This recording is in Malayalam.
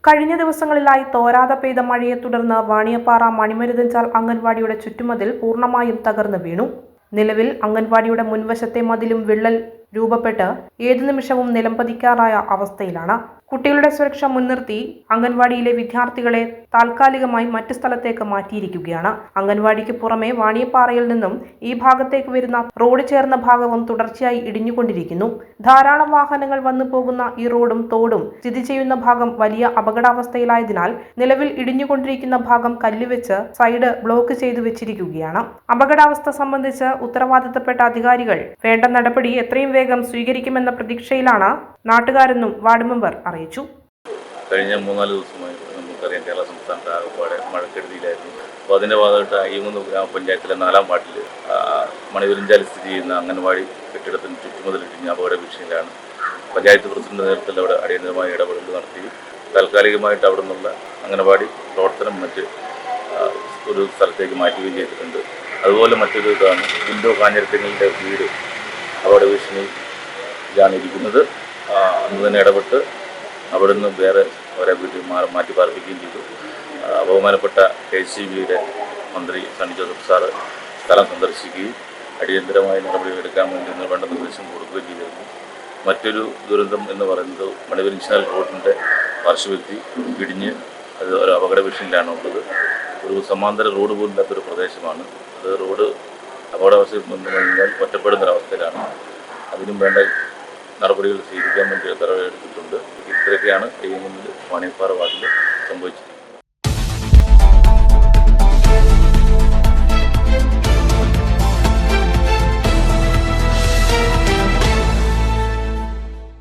കഴിഞ്ഞ ദിവസങ്ങളിലായി തോരാതെ പെയ്ത മഴയെ തുടർന്ന് വാണിയപ്പാറ മണിമരുതഞ്ചാൽ അംഗൻവാടിയുടെ ചുറ്റുമതിൽ പൂർണ്ണമായും തകർന്നു വീണു. നിലവിൽ അംഗൻവാടിയുടെ മുൻവശത്തെ മതിലും വിള്ളൽ രൂപപ്പെട്ട് ഏതു നിമിഷവും നിലംപതിക്കാറായ അവസ്ഥയിലാണ്. കുട്ടികളുടെ സുരക്ഷ മുൻനിർത്തി അംഗൻവാടിയിലെ വിദ്യാർത്ഥികളെ താൽക്കാലികമായി മറ്റു സ്ഥലത്തേക്ക് മാറ്റിയിരിക്കുകയാണ്. അംഗൻവാടിക്ക് പുറമെ വാണിയപ്പാറയിൽ നിന്നും ഈ ഭാഗത്തേക്ക് വരുന്ന റോഡ് ചേർന്ന ഭാഗവും തുടർച്ചയായി ഇടിഞ്ഞുകൊണ്ടിരിക്കുന്നു. ധാരാളം വാഹനങ്ങൾ വന്നു പോകുന്ന ഈ റോഡും തോടും സ്ഥിതി ചെയ്യുന്ന ഭാഗം വലിയ അപകടാവസ്ഥയിലായതിനാൽ നിലവിൽ ഇടിഞ്ഞുകൊണ്ടിരിക്കുന്ന ഭാഗം കല്ലുവെച്ച് സൈഡ് ബ്ലോക്ക് ചെയ്തു വെച്ചിരിക്കുകയാണ്. അപകടാവസ്ഥ സംബന്ധിച്ച് ഉത്തരവാദിത്തപ്പെട്ട അധികാരികൾ വേണ്ട നടപടി എത്രയും വേഗം സ്വീകരിക്കുമെന്ന പ്രതീക്ഷയിലാണ് നാട്ടുകാരെന്നും വാർഡ് മെമ്പർ അറിയിച്ചു. കഴിഞ്ഞ 3-4 ദിവസമായി നമുക്കറിയാം കേരള സംസ്ഥാനത്ത് ആകപ്പാടെ മഴക്കെടുതിയിലായിരുന്നു. അപ്പോൾ അതിൻ്റെ ഭാഗമായിട്ട് അയ്യങ്കുന്ന് ഗ്രാമപഞ്ചായത്തിലെ 4-ാം വാർഡിൽ മണിവരഞ്ചാലിൽ സ്ഥിതി ചെയ്യുന്ന അംഗൻവാടി കെട്ടിടത്തിന് ചുറ്റുമതിലിടിഞ്ഞ അപകട ഭീഷണിയിലാണ്. പഞ്ചായത്ത് പ്രസിഡന്റ് നേതൃത്വത്തിൽ അവിടെ അടിയന്തരമായ ഇടപെടൽ നടത്തി താൽക്കാലികമായിട്ട് അവിടെ നിന്നുള്ള അംഗൻവാടി പ്രവർത്തനം മറ്റ് ഒരു സ്ഥലത്തേക്ക് മാറ്റുകയും ചെയ്തിട്ടുണ്ട്. അതുപോലെ മറ്റൊരു ഇതാണ് വിൻഡോ കാഞ്ഞിരത്തിങ്ങളുടെ വീട് അപകട ഭീഷണിയിലാണ് ഇരിക്കുന്നത്. അന്ന് തന്നെ ഇടപെട്ട് അവിടെ നിന്ന് വേറെ അവരെ വീട്ടിൽ മാറ്റി പാർപ്പിക്കുകയും ചെയ്തു. ബഹുമാനപ്പെട്ട KCBയുടെ മന്ത്രി സണ്ണി ജോസഫ് സാറ് സ്ഥലം സന്ദർശിക്കുകയും അടിയന്തരമായ നടപടികൾ എടുക്കാൻ വേണ്ടി വേണ്ട നിർദ്ദേശം കൊടുക്കുകയും ചെയ്തിരുന്നു. മറ്റൊരു ദുരന്തം എന്ന് പറയുന്നത് മണിവരഞ്ചാൽ റോഡിൻ്റെ പാർശ്വവ്യക്തി ഇടിഞ്ഞ് അത് ഒരു അപകട ഭീഷണിയിലാണ് ഉള്ളത്. ഒരു സമാന്തര റോഡ് പോലില്ലാത്തൊരു പ്രദേശമാണ് അത്. റോഡ് അപകടാവസ്ഥയിൽ വന്നു കഴിഞ്ഞാൽ ഒറ്റപ്പെടുന്നൊരവസ്ഥയിലാണ്. അതിനും വേണ്ട നടപടികൾ സ്വീകരിക്കാൻ വേണ്ടി ഉത്തരവ് എടുത്തിട്ടുണ്ട്. ഇത്രയൊക്കെയാണ് ഈ മുന്നിൽ വാണിയപ്പാറ വാർഡിൽ സംഭവിച്ചത്.